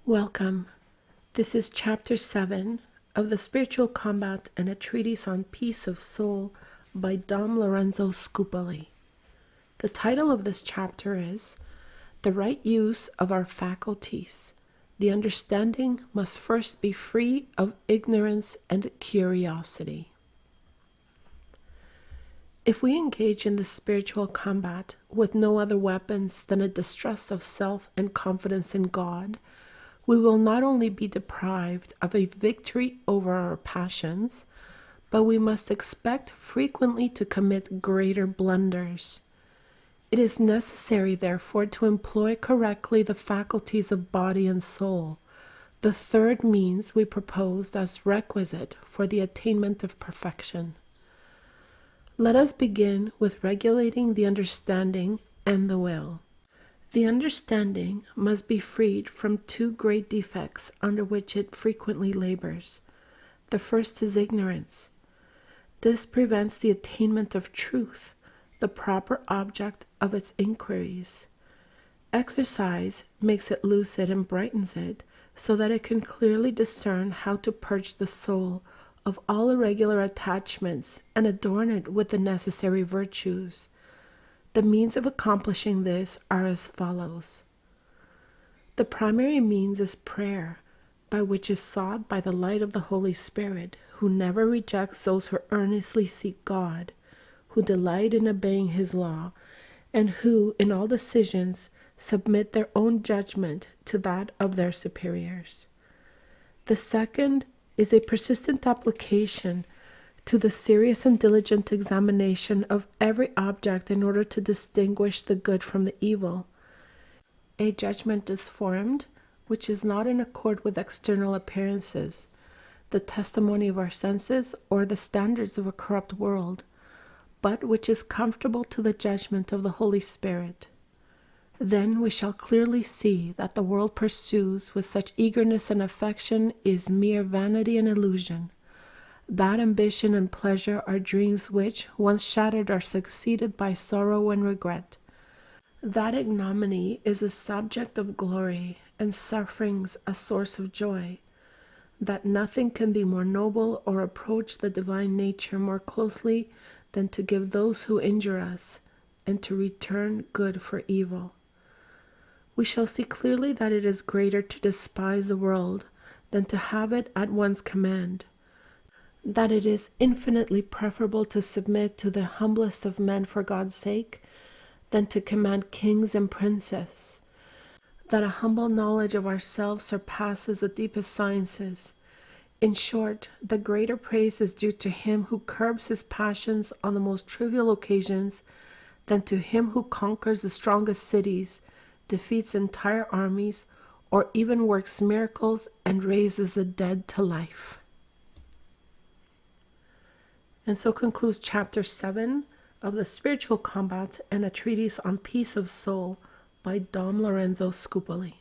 Welcome. This is Chapter 7 of the Spiritual Combat and a Treatise on Peace of Soul by Dom Lorenzo Scupoli. The title of this chapter is The Right Use of Our Faculties. The understanding must first be free of ignorance and curiosity. If we engage in the spiritual combat with no other weapons than a distrust of self and confidence in God, we will not only be deprived of a victory over our passions, but we must expect frequently to commit greater blunders. It is necessary, therefore, to employ correctly the faculties of body and soul, the third means we proposed as requisite for the attainment of perfection. Let us begin with regulating the understanding and the will. The understanding must be freed from two great defects under which it frequently labors. The first is ignorance. This prevents the attainment of truth, the proper object of its inquiries. Exercise makes it lucid and brightens it, so that it can clearly discern how to purge the soul of all irregular attachments and adorn it with the necessary virtues. The means of accomplishing this are as follows. The primary means is prayer, by which is sought by the light of the Holy Spirit, who never rejects those who earnestly seek God, who delight in obeying His law, and who, in all decisions, submit their own judgment to that of their superiors. The second is a persistent application to the serious and diligent examination of every object in order to distinguish the good from the evil. A judgment is formed which is not in accord with external appearances, the testimony of our senses, or the standards of a corrupt world, but which is comfortable to the judgment of the Holy Spirit. Then we shall clearly see that the world pursues with such eagerness and affection is mere vanity and illusion. That ambition and pleasure are dreams which, once shattered, are succeeded by sorrow and regret. That ignominy is a subject of glory, and sufferings a source of joy. That nothing can be more noble or approach the divine nature more closely than to give those who injure us, and to return good for evil. We shall see clearly that it is greater to despise the world than to have it at one's command, that it is infinitely preferable to submit to the humblest of men for God's sake than to command kings and princes, that a humble knowledge of ourselves surpasses the deepest sciences. In short, the greater praise is due to him who curbs his passions on the most trivial occasions than to him who conquers the strongest cities, defeats entire armies, or even works miracles and raises the dead to life. And so concludes Chapter 7 of the Spiritual Combat and a Treatise on Peace of Soul by Dom Lorenzo Scupoli.